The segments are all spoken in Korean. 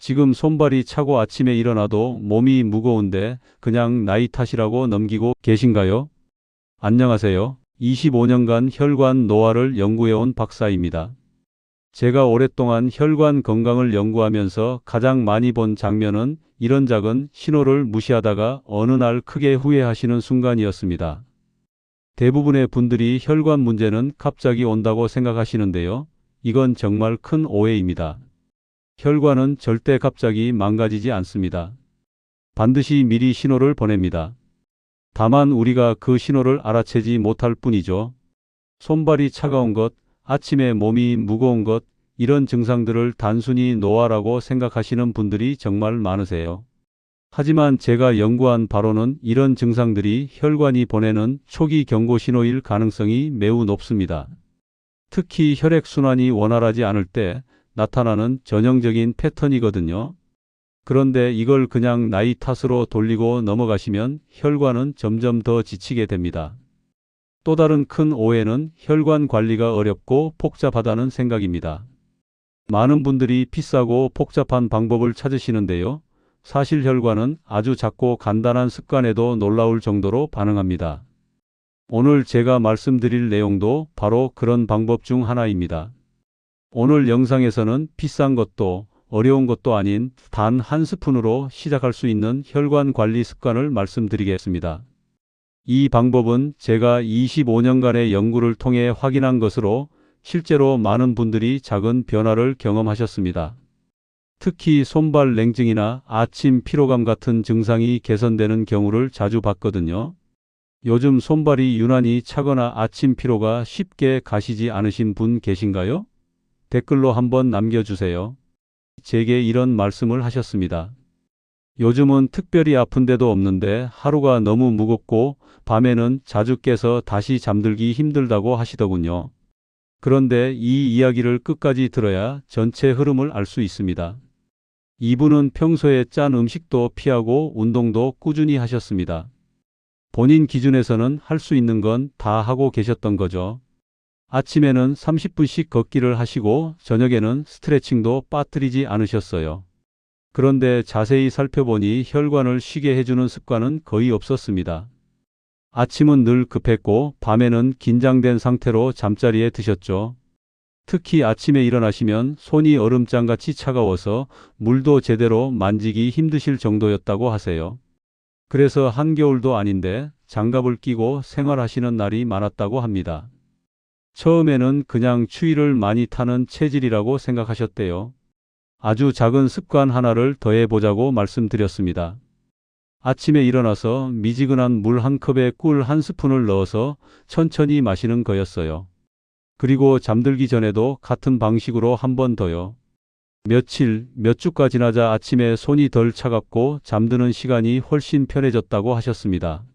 지금 손발이 차고 아침에 일어나도 몸이 무거운데 그냥 나이 탓이라고 넘기고 계신가요? 안녕하세요. 25년간 혈관 노화를 연구해온 박사입니다. 제가 오랫동안 혈관 건강을 연구하면서 가장 많이 본 장면은 이런 작은 신호를 무시하다가 어느 날 크게 후회하시는 순간이었습니다. 대부분의 분들이 혈관 문제는 갑자기 온다고 생각하시는데요. 이건 정말 큰 오해입니다. 혈관은 절대 갑자기 망가지지 않습니다. 반드시 미리 신호를 보냅니다. 다만 우리가 그 신호를 알아채지 못할 뿐이죠. 손발이 차가운 것, 아침에 몸이 무거운 것, 이런 증상들을 단순히 노화라고 생각하시는 분들이 정말 많으세요. 하지만 제가 연구한 바로는 이런 증상들이 혈관이 보내는 초기 경고 신호일 가능성이 매우 높습니다. 특히 혈액순환이 원활하지 않을 때 나타나는 전형적인 패턴이거든요. 그런데 이걸 그냥 나이 탓으로 돌리고 넘어가시면 혈관은 점점 더 지치게 됩니다. 또 다른 큰 오해는 혈관 관리가 어렵고 복잡하다는 생각입니다. 많은 분들이 비싸고 복잡한 방법을 찾으시는데요. 사실 혈관은 아주 작고 간단한 습관에도 놀라울 정도로 반응합니다. 오늘 제가 말씀드릴 내용도 바로 그런 방법 중 하나입니다. 오늘 영상에서는 비싼 것도 어려운 것도 아닌 단 한 스푼으로 시작할 수 있는 혈관 관리 습관을 말씀드리겠습니다. 이 방법은 제가 25년간의 연구를 통해 확인한 것으로 실제로 많은 분들이 작은 변화를 경험하셨습니다. 특히 손발 냉증이나 아침 피로감 같은 증상이 개선되는 경우를 자주 봤거든요. 요즘 손발이 유난히 차거나 아침 피로가 쉽게 가시지 않으신 분 계신가요? 댓글로 한번 남겨주세요. 제게 이런 말씀을 하셨습니다. 요즘은 특별히 아픈 데도 없는데 하루가 너무 무겁고 밤에는 자주 깨서 다시 잠들기 힘들다고 하시더군요. 그런데 이 이야기를 끝까지 들어야 전체 흐름을 알 수 있습니다. 이분은 평소에 짠 음식도 피하고 운동도 꾸준히 하셨습니다. 본인 기준에서는 할 수 있는 건 다 하고 계셨던 거죠. 아침에는 30분씩 걷기를 하시고 저녁에는 스트레칭도 빠뜨리지 않으셨어요. 그런데 자세히 살펴보니 혈관을 쉬게 해주는 습관은 거의 없었습니다. 아침은 늘 급했고 밤에는 긴장된 상태로 잠자리에 드셨죠. 특히 아침에 일어나시면 손이 얼음장같이 차가워서 물도 제대로 만지기 힘드실 정도였다고 하세요. 그래서 한겨울도 아닌데 장갑을 끼고 생활하시는 날이 많았다고 합니다. 처음에는 그냥 추위를 많이 타는 체질이라고 생각하셨대요. 아주 작은 습관 하나를 더해보자고 말씀드렸습니다. 아침에 일어나서 미지근한 물 한 컵에 꿀 한 스푼을 넣어서 천천히 마시는 거였어요. 그리고 잠들기 전에도 같은 방식으로 한 번 더요. 며칠, 몇 주가 지나자 아침에 손이 덜 차갑고 잠드는 시간이 훨씬 편해졌다고 하셨습니다.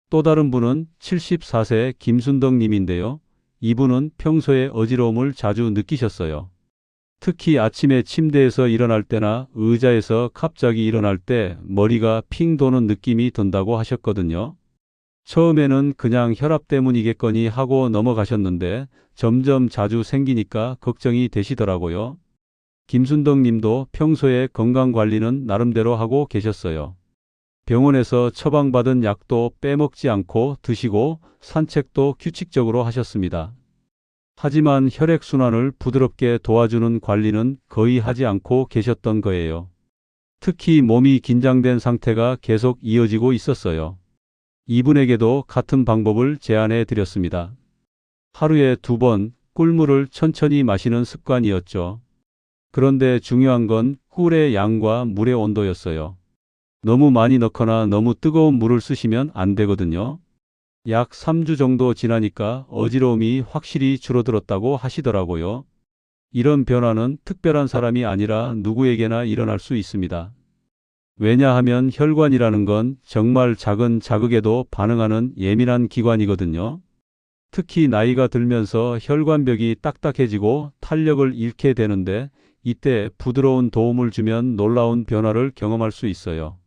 또 다른 분은 74세 김순덕 님인데요. 이분은 평소에 어지러움을 자주 느끼셨어요. 특히 아침에 침대에서 일어날 때나 의자에서 갑자기 일어날 때 머리가 핑 도는 느낌이 든다고 하셨거든요. 처음에는 그냥 혈압 때문이겠거니 하고 넘어가셨는데 점점 자주 생기니까 걱정이 되시더라고요. 김순덕 님도 평소에 건강관리는 나름대로 하고 계셨어요. 병원에서 처방받은 약도 빼먹지 않고 드시고 산책도 규칙적으로 하셨습니다. 하지만 혈액순환을 부드럽게 도와주는 관리는 거의 하지 않고 계셨던 거예요. 특히 몸이 긴장된 상태가 계속 이어지고 있었어요. 이분에게도 같은 방법을 제안해 드렸습니다. 하루에 2번 꿀물을 천천히 마시는 습관이었죠. 그런데 중요한 건 꿀의 양과 물의 온도였어요. 너무 많이 넣거나 너무 뜨거운 물을 쓰시면 안 되거든요. 약 3주 정도 지나니까 어지러움이 확실히 줄어들었다고 하시더라고요. 이런 변화는 특별한 사람이 아니라 누구에게나 일어날 수 있습니다. 왜냐하면 혈관이라는 건 정말 작은 자극에도 반응하는 예민한 기관이거든요. 특히 나이가 들면서 혈관벽이 딱딱해지고 탄력을 잃게 되는데 이때 부드러운 도움을 주면 놀라운 변화를 경험할 수 있어요.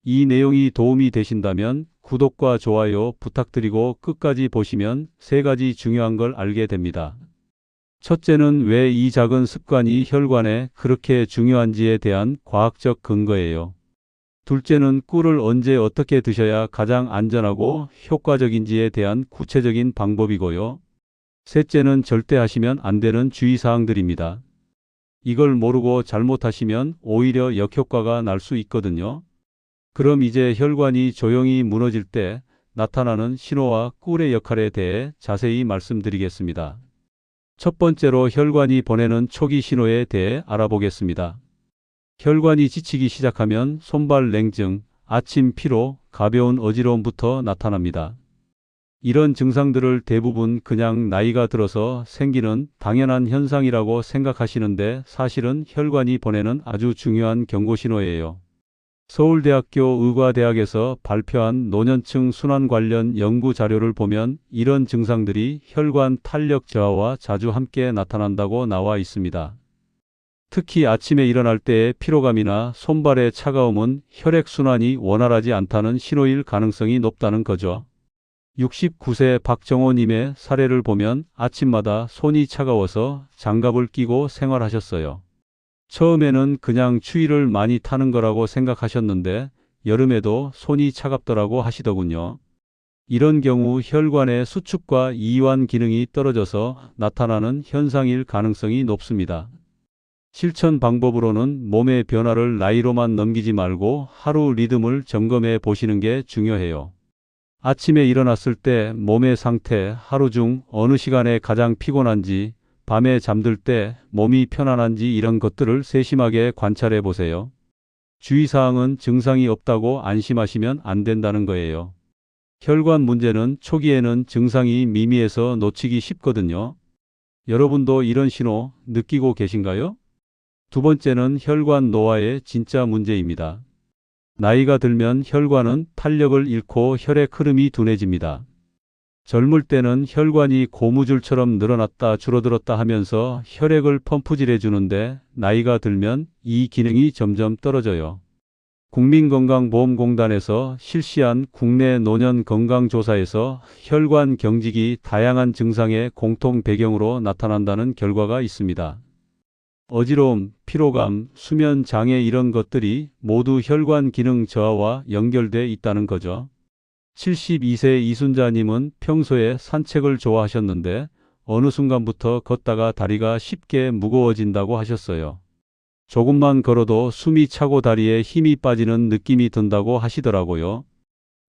이 내용이 도움이 되신다면 구독과 좋아요 부탁드리고 끝까지 보시면 3가지 중요한 걸 알게 됩니다. 첫째는 왜 이 작은 습관이 혈관에 그렇게 중요한지에 대한 과학적 근거예요. 둘째는 꿀을 언제 어떻게 드셔야 가장 안전하고 효과적인지에 대한 구체적인 방법이고요. 셋째는 절대 하시면 안 되는 주의사항들입니다. 이걸 모르고 잘못하시면 오히려 역효과가 날 수 있거든요. 그럼 이제 혈관이 조용히 무너질 때 나타나는 신호와 꿀의 역할에 대해 자세히 말씀드리겠습니다. 첫 번째로 혈관이 보내는 초기 신호에 대해 알아보겠습니다. 혈관이 지치기 시작하면 손발 냉증, 아침 피로, 가벼운 어지러움부터 나타납니다. 이런 증상들을 대부분 그냥 나이가 들어서 생기는 당연한 현상이라고 생각하시는데 사실은 혈관이 보내는 아주 중요한 경고 신호예요. 서울대학교 의과대학에서 발표한 노년층 순환 관련 연구 자료를 보면 이런 증상들이 혈관 탄력 저하와 자주 함께 나타난다고 나와 있습니다. 특히 아침에 일어날 때의 피로감이나 손발의 차가움은 혈액순환이 원활하지 않다는 신호일 가능성이 높다는 거죠. 69세 박정호님의 사례를 보면 아침마다 손이 차가워서 장갑을 끼고 생활하셨어요. 처음에는 그냥 추위를 많이 타는 거라고 생각하셨는데 여름에도 손이 차갑더라고 하시더군요. 이런 경우 혈관의 수축과 이완 기능이 떨어져서 나타나는 현상일 가능성이 높습니다. 실천 방법으로는 몸의 변화를 나이로만 넘기지 말고 하루 리듬을 점검해 보시는 게 중요해요. 아침에 일어났을 때 몸의 상태, 하루 중 어느 시간에 가장 피곤한지, 밤에 잠들 때 몸이 편안한지 이런 것들을 세심하게 관찰해 보세요. 주의사항은 증상이 없다고 안심하시면 안 된다는 거예요. 혈관 문제는 초기에는 증상이 미미해서 놓치기 쉽거든요. 여러분도 이런 신호 느끼고 계신가요? 두 번째는 혈관 노화의 진짜 문제입니다. 나이가 들면 혈관은 탄력을 잃고 혈액 흐름이 둔해집니다. 젊을 때는 혈관이 고무줄처럼 늘어났다 줄어들었다 하면서 혈액을 펌프질해 주는데 나이가 들면 이 기능이 점점 떨어져요. 국민건강보험공단에서 실시한 국내 노년 건강조사에서 혈관 경직이 다양한 증상의 공통 배경으로 나타난다는 결과가 있습니다. 어지러움, 피로감, 수면 장애 이런 것들이 모두 혈관 기능 저하와 연결돼 있다는 거죠. 72세 이순자님은 평소에 산책을 좋아하셨는데 어느 순간부터 걷다가 다리가 쉽게 무거워진다고 하셨어요. 조금만 걸어도 숨이 차고 다리에 힘이 빠지는 느낌이 든다고 하시더라고요.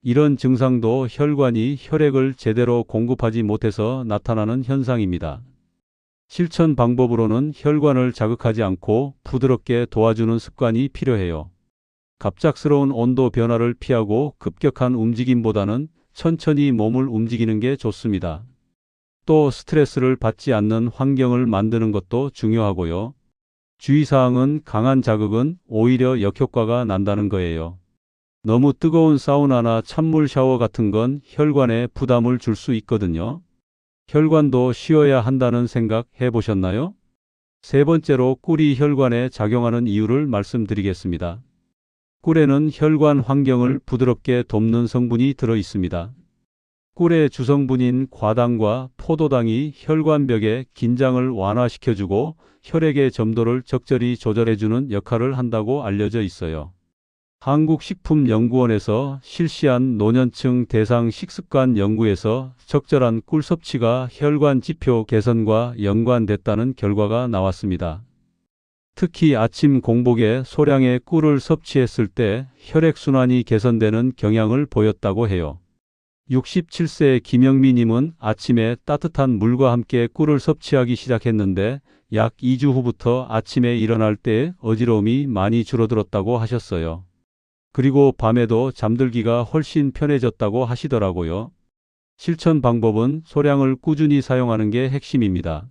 이런 증상도 혈관이 혈액을 제대로 공급하지 못해서 나타나는 현상입니다. 실천 방법으로는 혈관을 자극하지 않고 부드럽게 도와주는 습관이 필요해요. 갑작스러운 온도 변화를 피하고 급격한 움직임보다는 천천히 몸을 움직이는 게 좋습니다. 또 스트레스를 받지 않는 환경을 만드는 것도 중요하고요. 주의사항은 강한 자극은 오히려 역효과가 난다는 거예요. 너무 뜨거운 사우나나 찬물 샤워 같은 건 혈관에 부담을 줄 수 있거든요. 혈관도 쉬어야 한다는 생각 해보셨나요? 세 번째로 꿀이 혈관에 작용하는 이유를 말씀드리겠습니다. 꿀에는 혈관 환경을 부드럽게 돕는 성분이 들어 있습니다. 꿀의 주성분인 과당과 포도당이 혈관벽의 긴장을 완화시켜주고 혈액의 점도를 적절히 조절해주는 역할을 한다고 알려져 있어요. 한국식품연구원에서 실시한 노년층 대상 식습관 연구에서 적절한 꿀 섭취가 혈관 지표 개선과 연관됐다는 결과가 나왔습니다. 특히 아침 공복에 소량의 꿀을 섭취했을 때 혈액순환이 개선되는 경향을 보였다고 해요. 67세 김영미님은 아침에 따뜻한 물과 함께 꿀을 섭취하기 시작했는데 약 2주 후부터 아침에 일어날 때 어지러움이 많이 줄어들었다고 하셨어요. 그리고 밤에도 잠들기가 훨씬 편해졌다고 하시더라고요. 실천 방법은 소량을 꾸준히 사용하는 게 핵심입니다.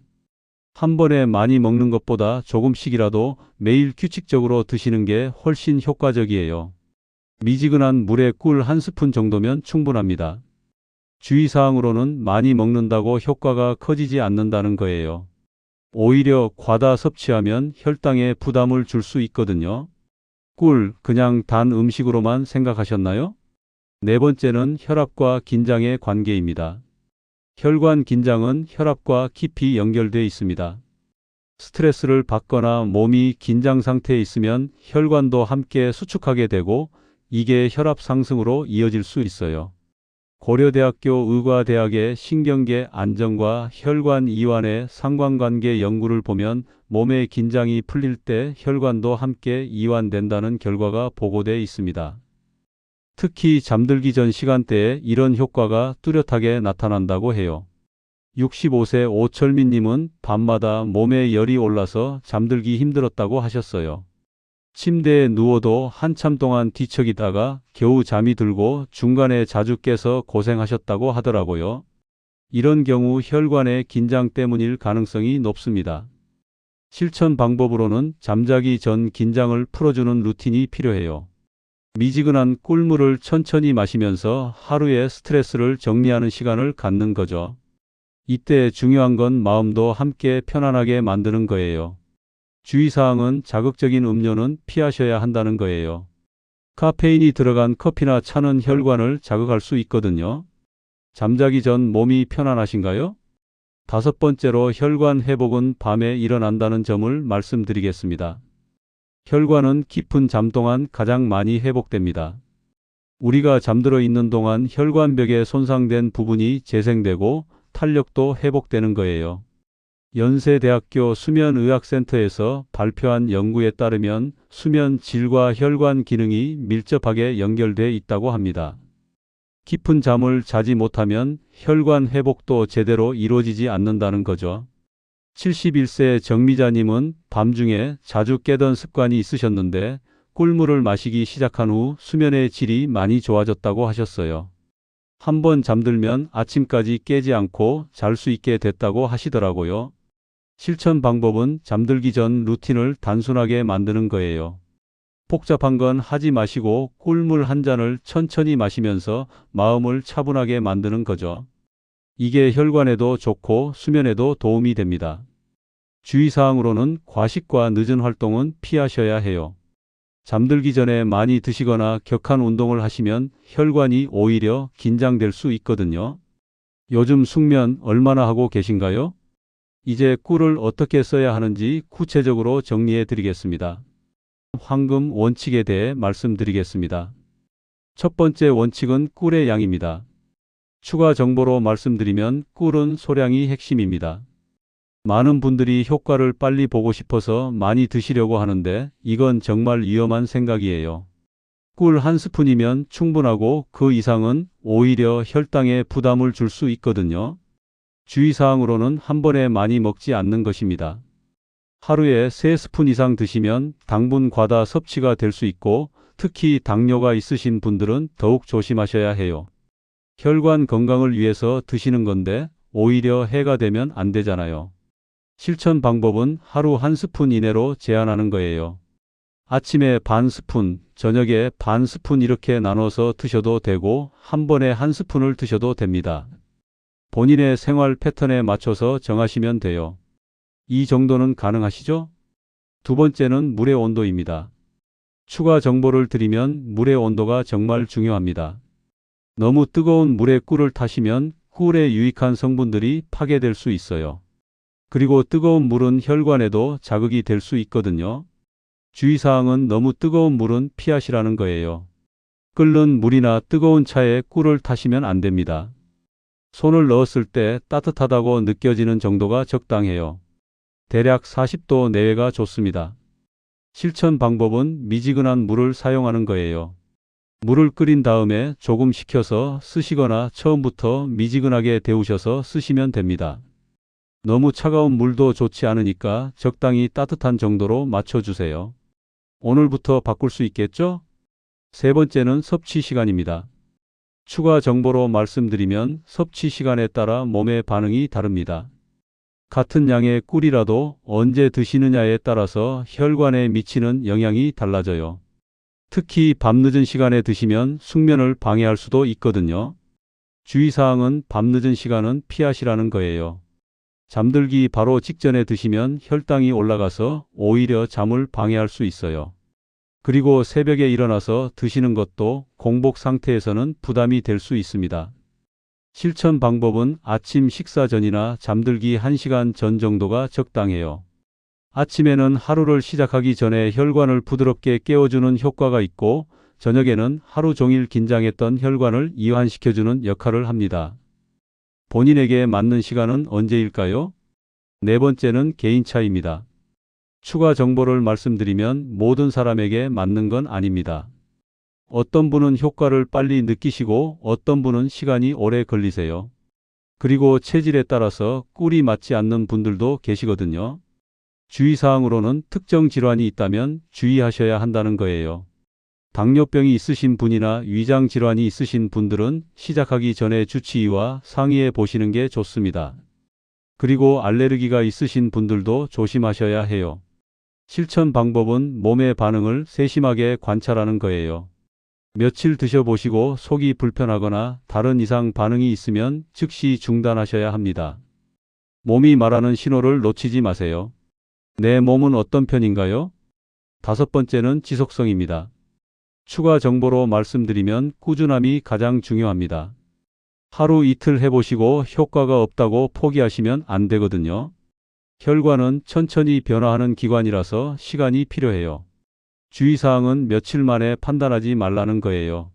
한 번에 많이 먹는 것보다 조금씩이라도 매일 규칙적으로 드시는 게 훨씬 효과적이에요. 미지근한 물에 꿀 한 스푼 정도면 충분합니다. 주의사항으로는 많이 먹는다고 효과가 커지지 않는다는 거예요. 오히려 과다 섭취하면 혈당에 부담을 줄 수 있거든요. 꿀, 그냥 단 음식으로만 생각하셨나요? 네 번째는 혈압과 긴장의 관계입니다. 혈관 긴장은 혈압과 깊이 연결되어 있습니다. 스트레스를 받거나 몸이 긴장 상태에 있으면 혈관도 함께 수축하게 되고 이게 혈압 상승으로 이어질 수 있어요. 고려대학교 의과대학의 신경계 안정과 혈관 이완의 상관관계 연구를 보면 몸의 긴장이 풀릴 때 혈관도 함께 이완된다는 결과가 보고되어 있습니다. 특히 잠들기 전 시간대에 이런 효과가 뚜렷하게 나타난다고 해요. 65세 오철민님은 밤마다 몸에 열이 올라서 잠들기 힘들었다고 하셨어요. 침대에 누워도 한참 동안 뒤척이다가 겨우 잠이 들고 중간에 자주 깨서 고생하셨다고 하더라고요. 이런 경우 혈관의 긴장 때문일 가능성이 높습니다. 실천 방법으로는 잠자기 전 긴장을 풀어주는 루틴이 필요해요. 미지근한 꿀물을 천천히 마시면서 하루의 스트레스를 정리하는 시간을 갖는 거죠. 이때 중요한 건 마음도 함께 편안하게 만드는 거예요. 주의사항은 자극적인 음료는 피하셔야 한다는 거예요. 카페인이 들어간 커피나 차는 혈관을 자극할 수 있거든요. 잠자기 전 몸이 편안하신가요? 5번째로 혈관 회복은 밤에 일어난다는 점을 말씀드리겠습니다. 혈관은 깊은 잠 동안 가장 많이 회복됩니다. 우리가 잠들어 있는 동안 혈관벽에 손상된 부분이 재생되고 탄력도 회복되는 거예요. 연세대학교 수면의학센터에서 발표한 연구에 따르면 수면 질과 혈관 기능이 밀접하게 연결되어 있다고 합니다. 깊은 잠을 자지 못하면 혈관 회복도 제대로 이루어지지 않는다는 거죠. 71세 정미자님은 밤중에 자주 깨던 습관이 있으셨는데 꿀물을 마시기 시작한 후 수면의 질이 많이 좋아졌다고 하셨어요. 한번 잠들면 아침까지 깨지 않고 잘 수 있게 됐다고 하시더라고요. 실천 방법은 잠들기 전 루틴을 단순하게 만드는 거예요. 복잡한 건 하지 마시고 꿀물 한 잔을 천천히 마시면서 마음을 차분하게 만드는 거죠. 이게 혈관에도 좋고 수면에도 도움이 됩니다. 주의사항으로는 과식과 늦은 활동은 피하셔야 해요. 잠들기 전에 많이 드시거나 격한 운동을 하시면 혈관이 오히려 긴장될 수 있거든요. 요즘 숙면 얼마나 하고 계신가요? 이제 꿀을 어떻게 써야 하는지 구체적으로 정리해 드리겠습니다. 황금 원칙에 대해 말씀드리겠습니다. 첫 번째 원칙은 꿀의 양입니다. 추가 정보로 말씀드리면 꿀은 소량이 핵심입니다. 많은 분들이 효과를 빨리 보고 싶어서 많이 드시려고 하는데 이건 정말 위험한 생각이에요. 꿀 한 스푼이면 충분하고 그 이상은 오히려 혈당에 부담을 줄 수 있거든요. 주의사항으로는 한 번에 많이 먹지 않는 것입니다. 하루에 3스푼 이상 드시면 당분 과다 섭취가 될 수 있고 특히 당뇨가 있으신 분들은 더욱 조심하셔야 해요. 혈관 건강을 위해서 드시는 건데 오히려 해가 되면 안 되잖아요. 실천 방법은 하루 1스푼 이내로 제한하는 거예요. 아침에 반 스푼, 저녁에 반 스푼 이렇게 나눠서 드셔도 되고 한 번에 1스푼을 드셔도 됩니다. 본인의 생활 패턴에 맞춰서 정하시면 돼요. 이 정도는 가능하시죠? 두 번째는 물의 온도입니다. 추가 정보를 드리면 물의 온도가 정말 중요합니다. 너무 뜨거운 물에 꿀을 타시면 꿀에 유익한 성분들이 파괴될 수 있어요. 그리고 뜨거운 물은 혈관에도 자극이 될 수 있거든요. 주의사항은 너무 뜨거운 물은 피하시라는 거예요. 끓는 물이나 뜨거운 차에 꿀을 타시면 안 됩니다. 손을 넣었을 때 따뜻하다고 느껴지는 정도가 적당해요. 대략 40도 내외가 좋습니다. 실천 방법은 미지근한 물을 사용하는 거예요. 물을 끓인 다음에 조금 식혀서 쓰시거나 처음부터 미지근하게 데우셔서 쓰시면 됩니다. 너무 차가운 물도 좋지 않으니까 적당히 따뜻한 정도로 맞춰주세요. 오늘부터 바꿀 수 있겠죠? 세 번째는 섭취 시간입니다. 추가 정보로 말씀드리면 섭취 시간에 따라 몸의 반응이 다릅니다. 같은 양의 꿀이라도 언제 드시느냐에 따라서 혈관에 미치는 영향이 달라져요. 특히 밤늦은 시간에 드시면 숙면을 방해할 수도 있거든요. 주의사항은 밤늦은 시간은 피하시라는 거예요. 잠들기 바로 직전에 드시면 혈당이 올라가서 오히려 잠을 방해할 수 있어요. 그리고 새벽에 일어나서 드시는 것도 공복 상태에서는 부담이 될 수 있습니다. 실천 방법은 아침 식사 전이나 잠들기 1시간 전 정도가 적당해요. 아침에는 하루를 시작하기 전에 혈관을 부드럽게 깨워주는 효과가 있고, 저녁에는 하루 종일 긴장했던 혈관을 이완시켜주는 역할을 합니다. 본인에게 맞는 시간은 언제일까요? 네 번째는 개인차입니다. 추가 정보를 말씀드리면 모든 사람에게 맞는 건 아닙니다. 어떤 분은 효과를 빨리 느끼시고 어떤 분은 시간이 오래 걸리세요. 그리고 체질에 따라서 꿀이 맞지 않는 분들도 계시거든요. 주의사항으로는 특정 질환이 있다면 주의하셔야 한다는 거예요. 당뇨병이 있으신 분이나 위장 질환이 있으신 분들은 시작하기 전에 주치의와 상의해 보시는 게 좋습니다. 그리고 알레르기가 있으신 분들도 조심하셔야 해요. 실천 방법은 몸의 반응을 세심하게 관찰하는 거예요. 며칠 드셔보시고 속이 불편하거나 다른 이상 반응이 있으면 즉시 중단하셔야 합니다. 몸이 말하는 신호를 놓치지 마세요. 내 몸은 어떤 편인가요? 다섯 번째는 지속성입니다. 추가 정보로 말씀드리면 꾸준함이 가장 중요합니다. 하루 이틀 해보시고 효과가 없다고 포기하시면 안 되거든요. 혈관은 천천히 변화하는 기관이라서 시간이 필요해요. 주의사항은 며칠 만에 판단하지 말라는 거예요.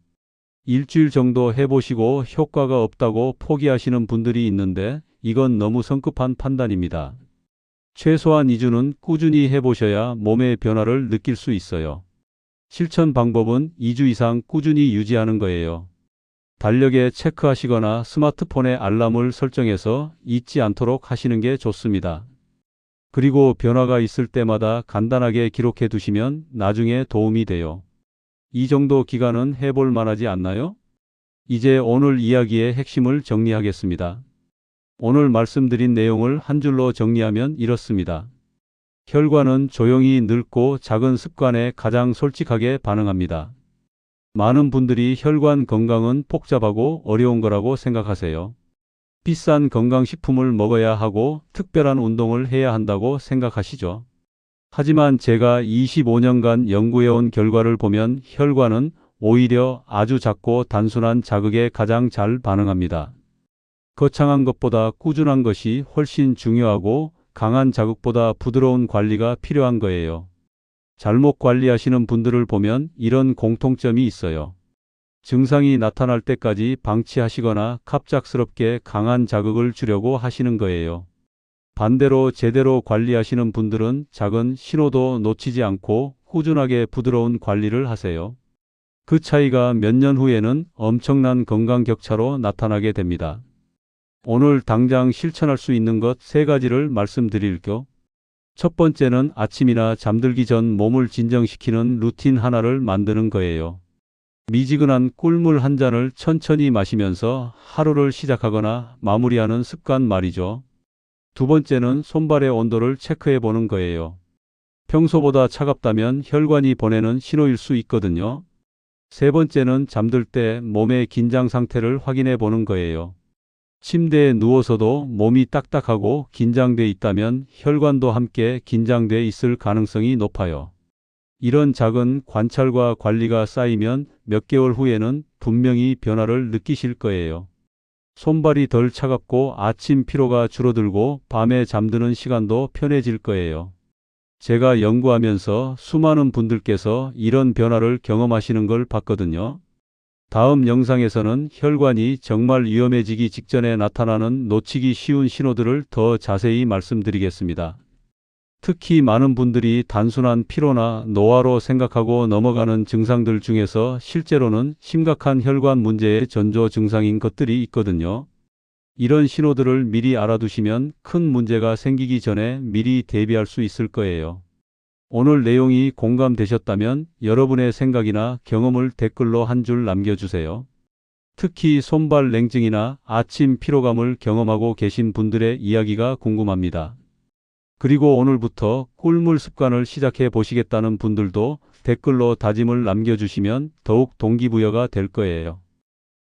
일주일 정도 해보시고 효과가 없다고 포기하시는 분들이 있는데 이건 너무 성급한 판단입니다. 최소한 2주는 꾸준히 해보셔야 몸의 변화를 느낄 수 있어요. 실천 방법은 2주 이상 꾸준히 유지하는 거예요. 달력에 체크하시거나 스마트폰에 알람을 설정해서 잊지 않도록 하시는 게 좋습니다. 그리고 변화가 있을 때마다 간단하게 기록해 두시면 나중에 도움이 돼요. 이 정도 기간은 해볼 만하지 않나요? 이제 오늘 이야기의 핵심을 정리하겠습니다. 오늘 말씀드린 내용을 한 줄로 정리하면 이렇습니다. 혈관은 조용히 늙고 작은 습관에 가장 솔직하게 반응합니다. 많은 분들이 혈관 건강은 복잡하고 어려운 거라고 생각하세요. 비싼 건강식품을 먹어야 하고 특별한 운동을 해야 한다고 생각하시죠. 하지만 제가 25년간 연구해온 결과를 보면 혈관은 오히려 아주 작고 단순한 자극에 가장 잘 반응합니다. 거창한 것보다 꾸준한 것이 훨씬 중요하고 강한 자극보다 부드러운 관리가 필요한 거예요. 잘못 관리하시는 분들을 보면 이런 공통점이 있어요. 증상이 나타날 때까지 방치하시거나 갑작스럽게 강한 자극을 주려고 하시는 거예요. 반대로 제대로 관리하시는 분들은 작은 신호도 놓치지 않고 꾸준하게 부드러운 관리를 하세요. 그 차이가 몇 년 후에는 엄청난 건강 격차로 나타나게 됩니다. 오늘 당장 실천할 수 있는 것 3가지를 말씀드릴게요. 첫 번째는 아침이나 잠들기 전 몸을 진정시키는 루틴 하나를 만드는 거예요. 미지근한 꿀물 한 잔을 천천히 마시면서 하루를 시작하거나 마무리하는 습관 말이죠. 두 번째는 손발의 온도를 체크해 보는 거예요. 평소보다 차갑다면 혈관이 보내는 신호일 수 있거든요. 세 번째는 잠들 때 몸의 긴장 상태를 확인해 보는 거예요. 침대에 누워서도 몸이 딱딱하고 긴장돼 있다면 혈관도 함께 긴장돼 있을 가능성이 높아요. 이런 작은 관찰과 관리가 쌓이면 몇 개월 후에는 분명히 변화를 느끼실 거예요. 손발이 덜 차갑고 아침 피로가 줄어들고 밤에 잠드는 시간도 편해질 거예요. 제가 연구하면서 수많은 분들께서 이런 변화를 경험하시는 걸 봤거든요. 다음 영상에서는 혈관이 정말 위험해지기 직전에 나타나는 놓치기 쉬운 신호들을 더 자세히 말씀드리겠습니다. 특히 많은 분들이 단순한 피로나 노화로 생각하고 넘어가는 증상들 중에서 실제로는 심각한 혈관 문제의 전조 증상인 것들이 있거든요. 이런 신호들을 미리 알아두시면 큰 문제가 생기기 전에 미리 대비할 수 있을 거예요. 오늘 내용이 공감되셨다면 여러분의 생각이나 경험을 댓글로 한 줄 남겨주세요. 특히 손발 냉증이나 아침 피로감을 경험하고 계신 분들의 이야기가 궁금합니다. 그리고 오늘부터 꿀물 습관을 시작해 보시겠다는 분들도 댓글로 다짐을 남겨주시면 더욱 동기부여가 될 거예요.